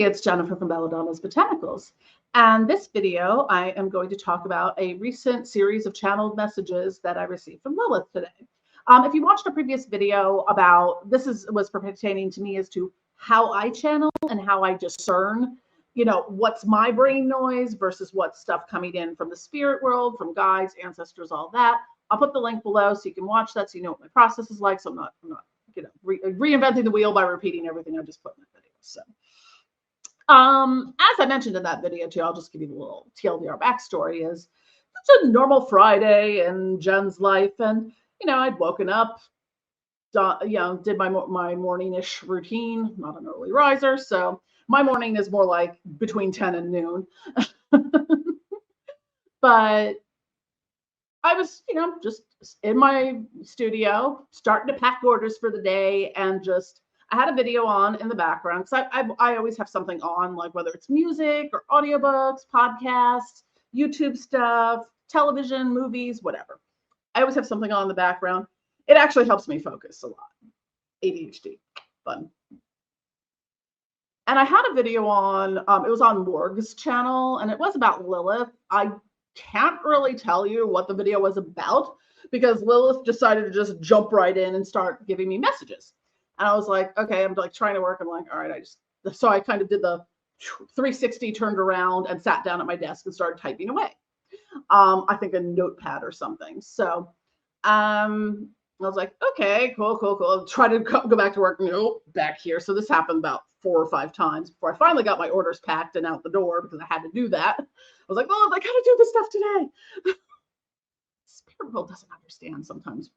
It's Jennifer from Belladonna's Botanicals. And this video, I am going to talk about a recent series of channeled messages that I received from Lilith today. If you watched a previous video about, was pertaining to me as to how I channel and how I discern, what's my brain noise versus what's stuff coming in from the spirit world, from guides, ancestors, all that. I'll put the link below so you can watch that so you know what my process is like. So I'm not reinventing the wheel by repeating everything I just put in the video. So as I mentioned in that video too, I'll just give you a little TLDR backstory. It's a normal Friday in Jen's life, and I'd woken up, did my morning-ish routine. Not an early riser, so my morning is more like between 10 and noon. But I was, just in my studio, starting to pack orders for the day, and I had a video on in the background because I always have something on, like whether it's music or audiobooks, podcasts, YouTube stuff, television, movies, whatever. I always have something on in the background. It actually helps me focus a lot. ADHD, fun. And I had a video on, it was on Morg's channel, and it was about Lilith. I can't really tell you what the video was about because Lilith decided to just jump right in and start giving me messages. And I was like, okay, I'm like trying to work. I'm like, all right, so I kind of did the 360, turned around and sat down at my desk and started typing away. I think a notepad or something. So I was like, okay, cool. Try to go back to work. Nope, back here. So this happened about 4 or 5 times before I finally got my orders packed and out the door because I had to do that. I was like, oh, I gotta do this stuff today. Spirit world doesn't understand sometimes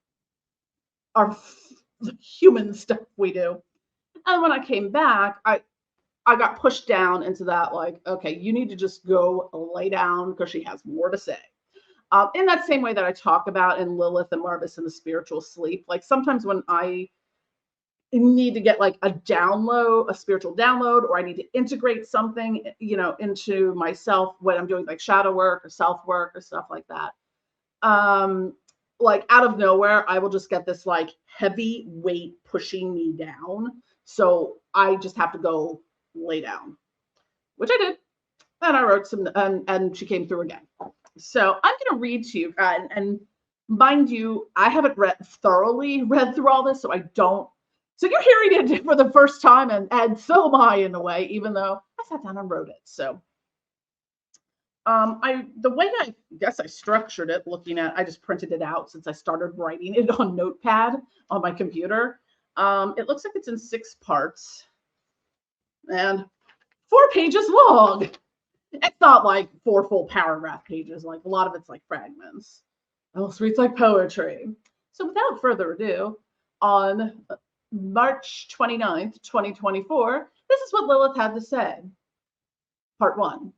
our human stuff we do. And when I came back, I got pushed down into that, like, okay, you need to just go lay down because she has more to say. In that same way that I talk about in Lilith and Marvis in the spiritual sleep, like sometimes when I need to get like a spiritual download, or I need to integrate something, into myself when I'm doing like shadow work or self work or stuff like that. Like out of nowhere, I will just get this like heavy weight pushing me down. So I just have to go lay down, which I did. And I wrote some, and she came through again. So I'm going to read to you, and mind you, I haven't thoroughly read through all this, so I don't. So you're hearing it for the first time, and so am I in a way, even though I sat down and wrote it. So the way I guess I structured it, I just printed it out since I started writing it on Notepad on my computer. It looks like it's in 6 parts and 4 pages long. It's not like 4 full paragraph pages. Like a lot of it's like fragments. It almost reads like poetry. So without further ado, on March 29th, 2024, this is what Lilith had to say. Part 1.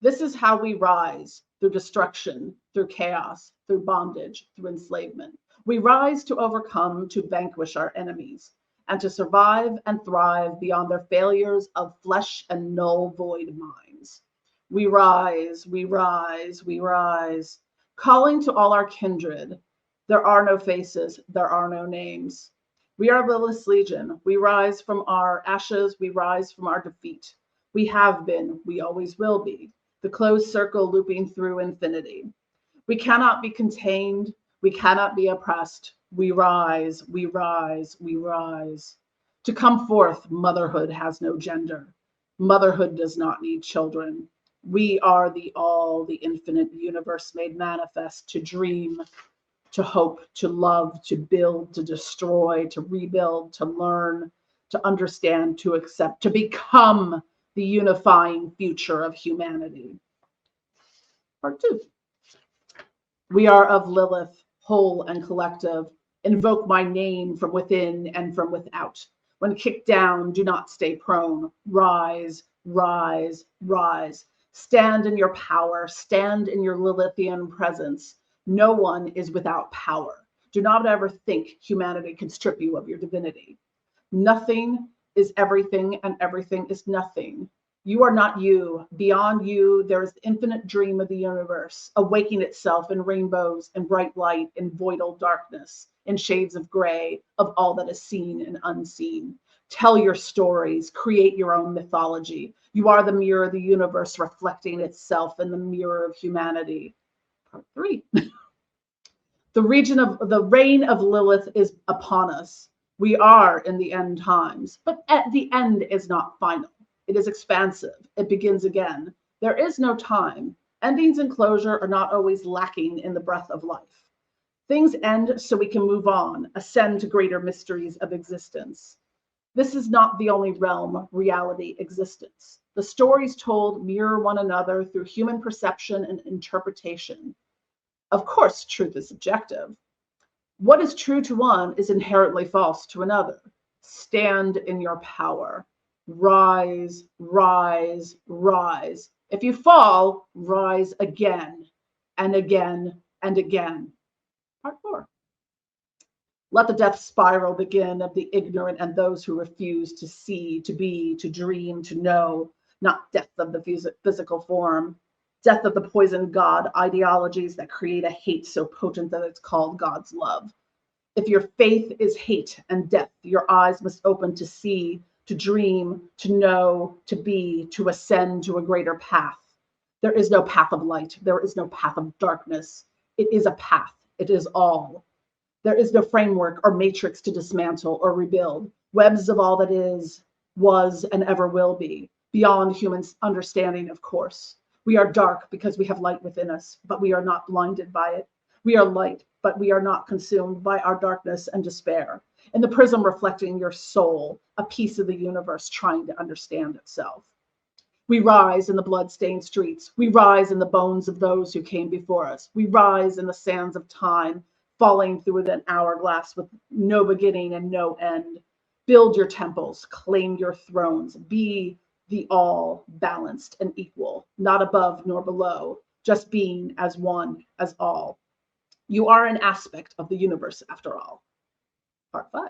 This is how we rise through destruction, through chaos, through bondage, through enslavement. We rise to overcome, to vanquish our enemies, and to survive and thrive beyond their failures of flesh and null void minds. We rise, we rise, we rise, calling to all our kindred. There are no faces, there are no names. We are Lilith's Legion. We rise from our ashes, we rise from our defeat. We have been, we always will be. The closed circle looping through infinity. We cannot be contained. We cannot be oppressed. We rise, we rise, we rise. To come forth, motherhood has no gender. Motherhood does not need children. We are the all, the infinite universe made manifest to dream, to hope, to love, to build, to destroy, to rebuild, to learn, to understand, to accept, to become the unifying future of humanity. Part 2. We are of Lilith, whole and collective. Invoke my name from within and from without. When kicked down, do not stay prone. Rise, rise, rise. Stand in your power. Stand in your Lilithian presence. No one is without power. Do not ever think humanity can strip you of your divinity. Nothing is everything, and everything is nothing. You are not you. Beyond you, there is the infinite dream of the universe, awaking itself in rainbows and bright light, in voidal darkness, in shades of gray, of all that is seen and unseen. Tell your stories, create your own mythology. You are the mirror of the universe, reflecting itself in the mirror of humanity. Part 3. The reign of Lilith is upon us. We are in the end times, but at the end is not final. It is expansive. It begins again. There is no time. Endings and closure are not always lacking in the breath of life. Things end so we can move on, ascend to greater mysteries of existence. This is not the only realm, reality, existence. The stories told mirror one another through human perception and interpretation. Of course, truth is subjective. What is true to one is inherently false to another. Stand in your power. Rise, rise, rise. If you fall, rise again and again and again. Part 4. Let the death spiral begin of the ignorant and those who refuse to see, to be, to dream, to know, not death of the physical form, death of the poisoned God ideologies that create a hate so potent that it's called God's love. If your faith is hate and death, your eyes must open to see, to dream, to know, to be, to ascend to a greater path. There is no path of light. There is no path of darkness. It is a path. It is all. There is no framework or matrix to dismantle or rebuild. Webs of all that is, was, and ever will be, beyond human understanding, of course. We are dark because we have light within us, but we are not blinded by it. We are light, but we are not consumed by our darkness and despair. In the prism reflecting your soul, a piece of the universe trying to understand itself. We rise in the blood-stained streets. We rise in the bones of those who came before us. We rise in the sands of time, falling through an hourglass with no beginning and no end. Build your temples, claim your thrones, be the all, balanced and equal, not above nor below, just being as one, as all. You are an aspect of the universe after all. Part 5.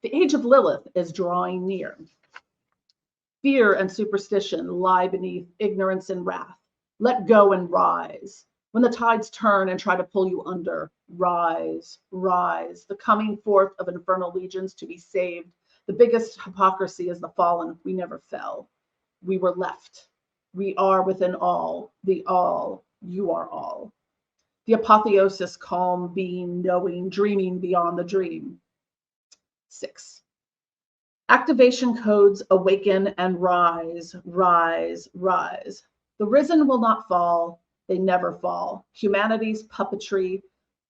The age of Lilith is drawing near. Fear and superstition lie beneath ignorance and wrath. Let go and rise. When the tides turn and try to pull you under, rise, rise. The coming forth of infernal legions to be saved. The biggest hypocrisy is the fallen. We never fell. We were left. We are within all. The all. You are all. The apotheosis, calm, being, knowing, dreaming beyond the dream. 6. Activation codes awaken and rise, rise, rise. The risen will not fall. They never fall. Humanity's puppetry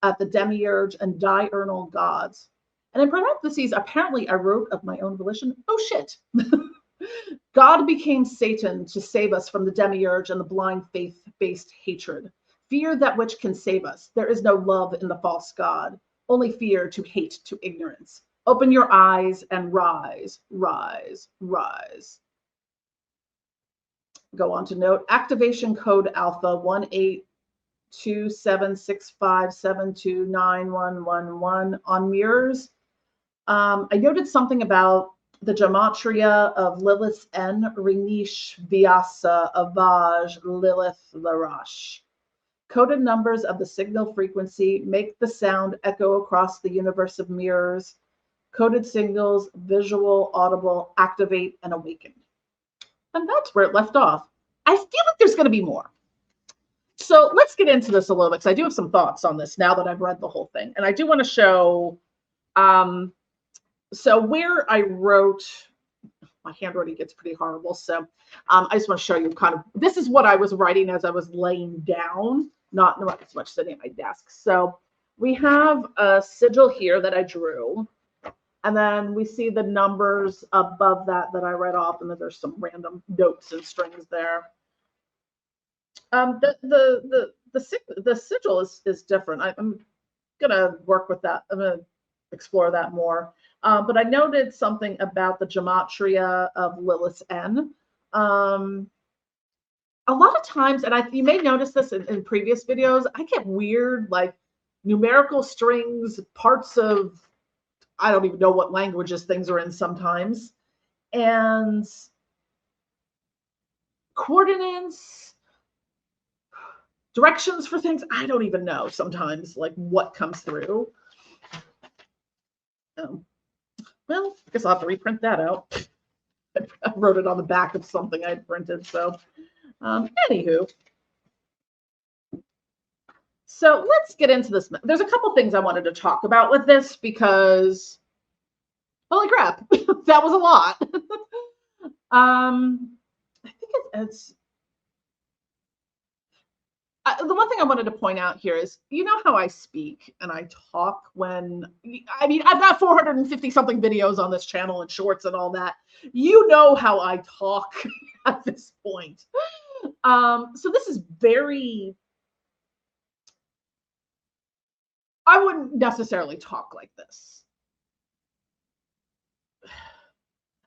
at the demiurge and diurnal gods. And in parentheses, apparently I wrote of my own volition, oh shit. God became Satan to save us from the demiurge and the blind faith-based hatred. Fear that which can save us. There is no love in the false God, only fear to hate, to ignorance. Open your eyes and rise, rise, rise. Go on to note, activation code alpha 1827657291111 on mirrors. I noted something about the gematria of Lilith's N, Renish, Vyasa, Avaj, Lilith, Larash. Coded numbers of the signal frequency make the sound echo across the universe of mirrors. Coded signals, visual, audible, activate, and awaken. And that's where it left off. I feel like there's going to be more. So let's get into this a little bit, because I do have some thoughts on this now that I've read the whole thing. And I do want to show, so where I wrote, my handwriting gets pretty horrible. So I just want to show you kind of, this is what I was writing as I was laying down, not as much sitting at my desk. So we have a sigil here that I drew. And then we see the numbers above that I read off, and then there's some random notes and strings there. The sigil is different. I'm gonna work with that. I'm gonna explore that more. But I noted something about the gematria of Lilith's N. A lot of times, and you may notice this in previous videos, I get weird like numerical strings, parts of, I don't even know what languages things are in sometimes, and coordinates, directions for things. I don't even know sometimes like what comes through. Well, I guess I'll have to reprint that out. I wrote it on the back of something I had printed. So, anywho. So let's get into this. There's a couple things I wanted to talk about with this because, holy crap, that was a lot. I think it's the one thing I wanted to point out here is, you know how I speak and I talk when, I mean, I've got 450 something videos on this channel and shorts and all that. You know how I talk at this point. So this is very, I wouldn't necessarily talk like this.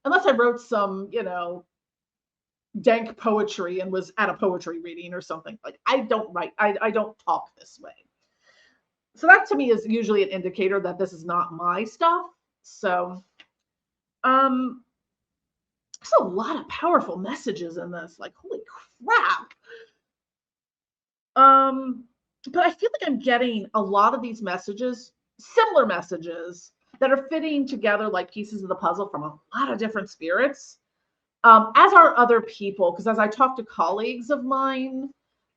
Unless I wrote some, dank poetry and was at a poetry reading or something. Like, I don't write, I don't talk this way. So that to me is usually an indicator that this is not my stuff. So there's a lot of powerful messages in this, like, holy crap. But I feel like I'm getting a lot of these messages, similar messages, that are fitting together like pieces of the puzzle from a lot of different spirits. As are other people, because as I talk to colleagues of mine,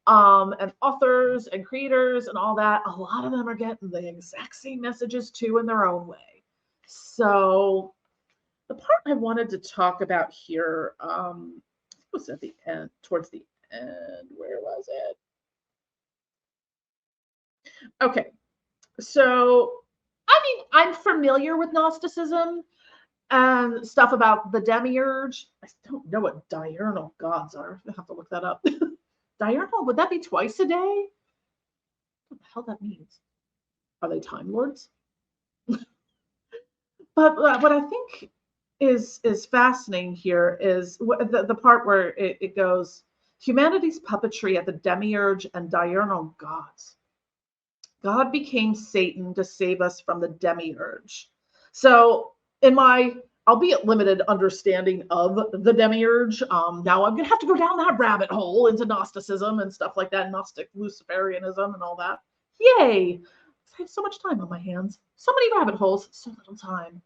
and authors and creators and all that, a lot of them are getting the exact same messages too in their own way. So the part I wanted to talk about here was at the end, towards the end. Where was it? Okay, so I mean, I'm familiar with Gnosticism and stuff about the demiurge. I don't know what diurnal gods are. I have to look that up. Diurnal, would that be twice a day? What the hell that means? Are they time lords? But what I think is fascinating here is the part where it goes, humanity's puppetry at the demiurge and diurnal gods. God became Satan to save us from the demiurge. So in my albeit limited understanding of the demiurge, now I'm going to have to go down that rabbit hole into Gnosticism and stuff like that, Gnostic Luciferianism and all that. Yay! I have so much time on my hands. So many rabbit holes, so little time.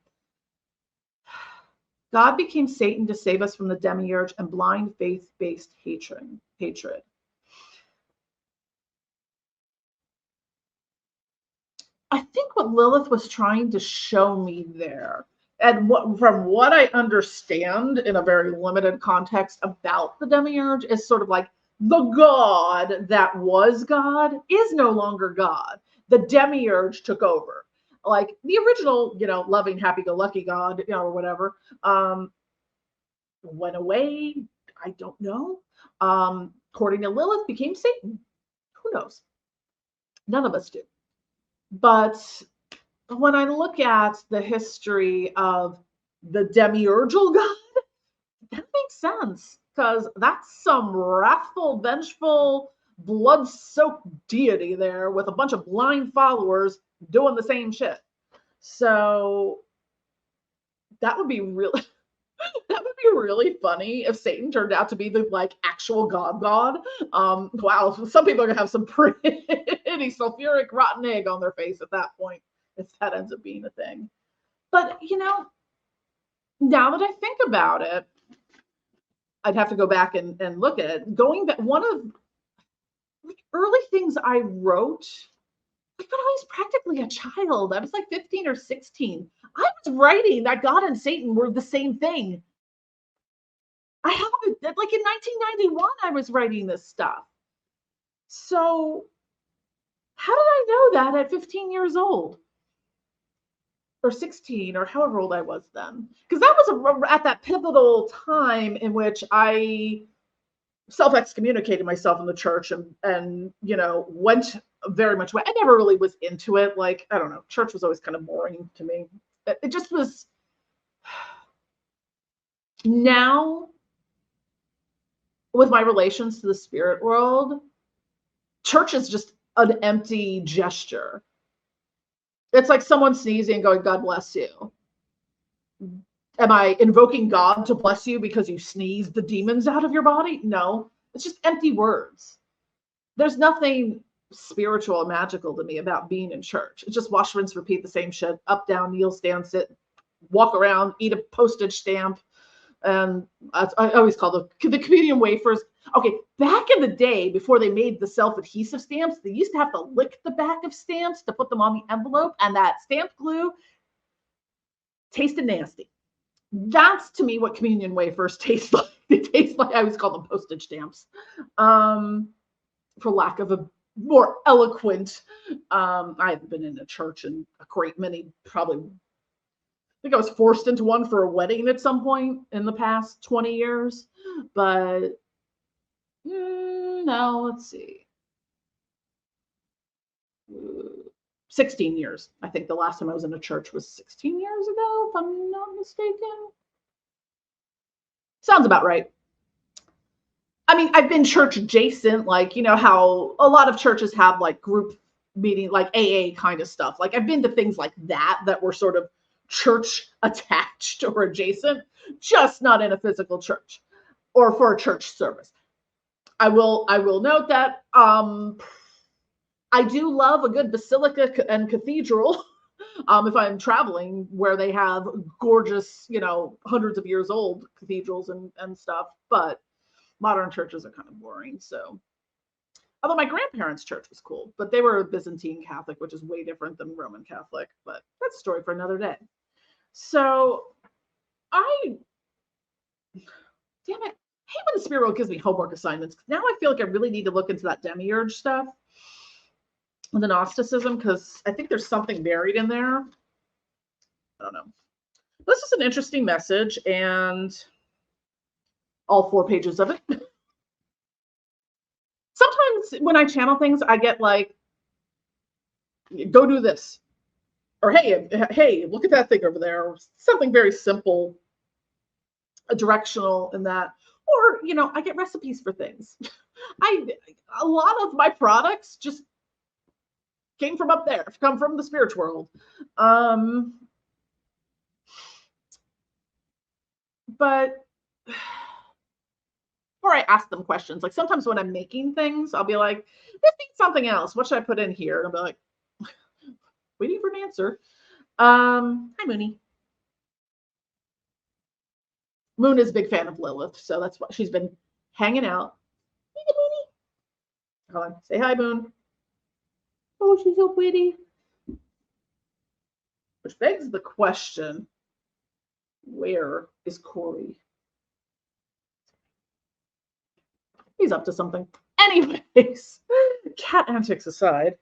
God became Satan to save us from the demiurge and blind faith-based hatred. I think what Lilith was trying to show me there, and from what I understand in a very limited context about the demiurge, is sort of like the God that was God is no longer God. The demiurge took over. Like the original, loving, happy-go-lucky God, or whatever, went away. I don't know. According to Lilith, became Satan. Who knows? None of us do. But when I look at the history of the demiurgal God, that makes sense, because that's some wrathful, vengeful, blood-soaked deity there with a bunch of blind followers doing the same shit. So that would be really funny if Satan turned out to be the actual God. Wow, some people are gonna have some pretty sulfuric rotten egg on their face at that point if that ends up being a thing. But now that I think about it, I'd have to go back and look at it. Going back, one of the early things I wrote, I thought I was practically a child. I was like 15 or 16. I was writing that God and Satan were the same thing. I have it, like in 1991, I was writing this stuff. So how did I know that at 15 years old? Or 16, or however old I was then? Because that was at that pivotal time in which I self-excommunicated myself in the church and went very much away. I never really was into it. Like, I don't know, church was always kind of boring to me. It just was. Now, with my relations to the spirit world, church is just an empty gesture. It's like someone sneezing and going, God bless you. Am I invoking God to bless you because you sneezed the demons out of your body? No, it's just empty words. There's nothing spiritual or magical to me about being in church. It's just wash, rinse, repeat the same shit. Up, down, kneel, stand, sit, walk around, eat a postage stamp, And I always call the comedian wafers. Okay, back in the day, before they made the self-adhesive stamps, they used to have to lick the back of stamps to put them on the envelope, and that stamp glue tasted nasty. That's to me what communion wafers taste like. They taste like, I always call them postage stamps, for lack of a more eloquent. I haven't been in a church in a great many, probably. I think I was forced into one for a wedding at some point in the past 20 years, but no, let's see. 16 years. I think the last time I was in a church was 16 years ago, if I'm not mistaken. Sounds about right. I mean, I've been church adjacent, like, you know, how a lot of churches have like group meeting, like AA kind of stuff. Like, I've been to things like that were sort of church attached or adjacent, just not in a physical church or for a church service. I will note that I do love a good basilica and cathedral. If I'm traveling where they have gorgeous, you know, hundreds of years old cathedrals and stuff, but modern churches are kind of boring. So, although my grandparents' church was cool, but they were Byzantine Catholic, which is way different than Roman Catholic, but that's a story for another day. So damn it, I hate when the spirit world gives me homework assignments. Now I feel like I really need to look into that demiurge stuff, the Gnosticism, because I think there's something buried in there. I don't know. This is an interesting message, and all 4 pages of it. Sometimes when I channel things, I get like, go do this. Or hey, look at that thing over there. Or something very simple, directional in that. Or, you know, I get recipes for things. A lot of my products just came from up there, come from the spirit world. But or I ask them questions. Like sometimes when I'm making things, I'll be like, this needs something else. What should I put in here? And I'll be like, waiting for an answer. Hi, Mooney. Moon is a big fan of Lilith, so that's why she's been hanging out. Hey, Mooney. Hold on. Say hi, Moon. Oh, she's so pretty. Which begs the question, where is Corey? He's up to something. Anyways, cat antics aside,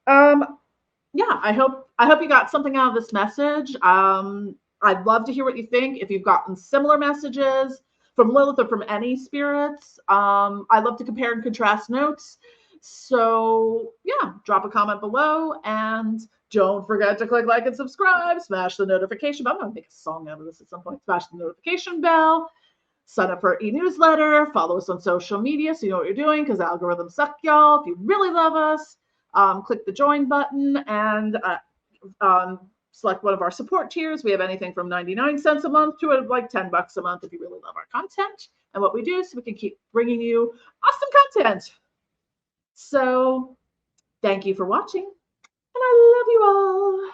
yeah, I hope you got something out of this message. I'd love to hear what you think. If you've gotten similar messages from Lilith or from any spirits, I love to compare and contrast notes. So yeah, drop a comment below and don't forget to click like and subscribe. Smash the notification bell. I'm gonna make a song out of this at some point. Smash the notification bell. Sign up for our e-newsletter. Follow us on social media so you know what you're doing, because algorithms suck, y'all. If you really love us, click the join button and select one of our support tiers. We have anything from 99 cents a month to like $10 a month if you really love our content and what we do, so we can keep bringing you awesome content. So thank you for watching, and I love you all.